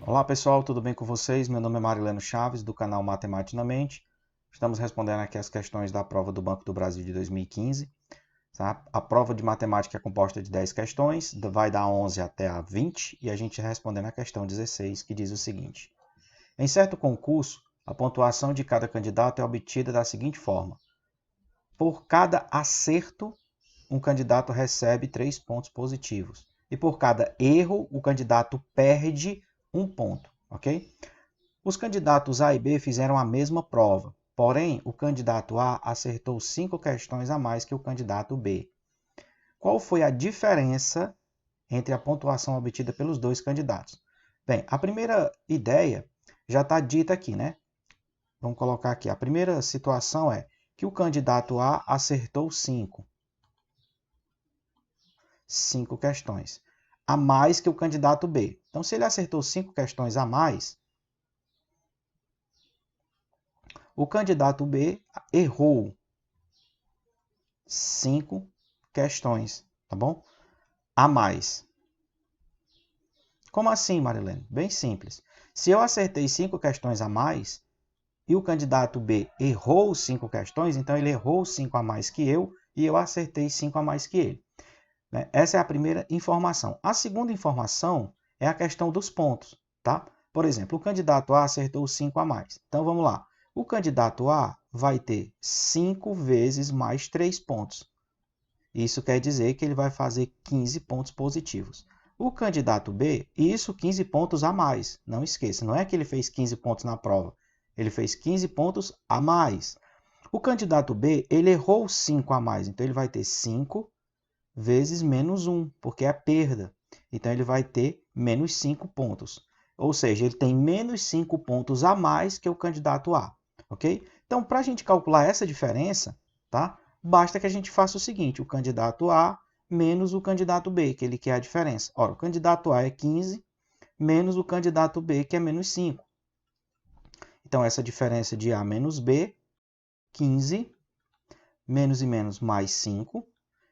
Olá pessoal, tudo bem com vocês? Meu nome é Marileno Chaves, do canal Matematicamente. Estamos respondendo aqui as questões da prova do Banco do Brasil de 2015. Tá? A prova de matemática é composta de 10 questões, vai da 11 até a 20, e a gente respondendo a questão 16, que diz o seguinte. Em certo concurso, a pontuação de cada candidato é obtida da seguinte forma. Por cada acerto, um candidato recebe 3 pontos positivos. E por cada erro, o candidato perde 1 ponto, ok? Os candidatos A e B fizeram a mesma prova, porém, o candidato A acertou 5 questões a mais que o candidato B. Qual foi a diferença entre a pontuação obtida pelos dois candidatos? Bem, a primeira ideia já está dita aqui, né? Vamos colocar aqui. A primeira situação é que o candidato A acertou 5 questões a mais que o candidato B. Então, se ele acertou 5 questões a mais, o candidato B errou 5 questões, tá bom? A mais. Como assim, Marilene? Bem simples. Se eu acertei 5 questões a mais e o candidato B errou 5 questões, então ele errou 5 a mais que eu e eu acertei 5 a mais que ele. Essa é a primeira informação. A segunda informação é a questão dos pontos, tá? Por exemplo, o candidato A acertou 5 a mais. Então vamos lá. O candidato A vai ter 5 vezes mais 3 pontos. Isso quer dizer que ele vai fazer 15 pontos positivos. O candidato B, isso 15 pontos a mais. Não esqueça, não é que ele fez 15 pontos na prova. Ele fez 15 pontos a mais. O candidato B, ele errou 5 a mais. Então ele vai ter 5 vezes menos 1, porque é perda. Então ele vai ter menos 5 pontos. Ou seja, ele tem menos 5 pontos a mais que o candidato A. Ok? Então, para a gente calcular essa diferença, tá? Basta que a gente faça o seguinte, o candidato A menos o candidato B, que ele quer a diferença. Ora, o candidato A é 15, menos o candidato B, que é menos 5. Então, essa diferença de A menos B, 15, menos e menos mais 5.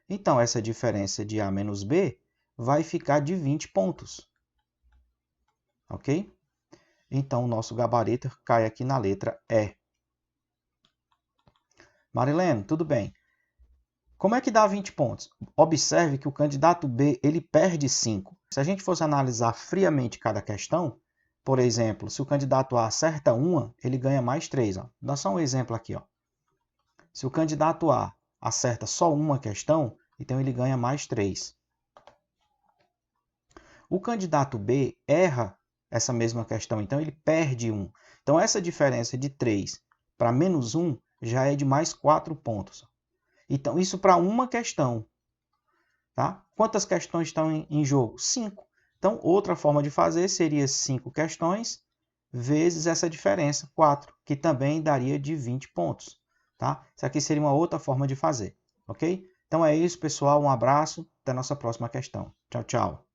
Então, essa diferença de A menos B vai ficar de 20 pontos. Ok? Então, o nosso gabarito cai aqui na letra E. Marilene, tudo bem. Como é que dá 20 pontos? Observe que o candidato B ele perde 5. Se a gente fosse analisar friamente cada questão, por exemplo, se o candidato A acerta uma, ele ganha mais 3. Ó. Dá só um exemplo aqui. Ó. Se o candidato A acerta só uma questão, então ele ganha mais 3. O candidato B erra essa mesma questão, então ele perde 1. Então essa diferença de 3 para menos 1 já é de mais 4 pontos. Então, isso para uma questão. Tá? Quantas questões estão em jogo? 5. Então, outra forma de fazer seria 5 questões vezes essa diferença, 4, que também daria de 20 pontos. Tá? Isso aqui seria uma outra forma de fazer. Ok? Então é isso, pessoal. Um abraço. Até a nossa próxima questão. Tchau, tchau.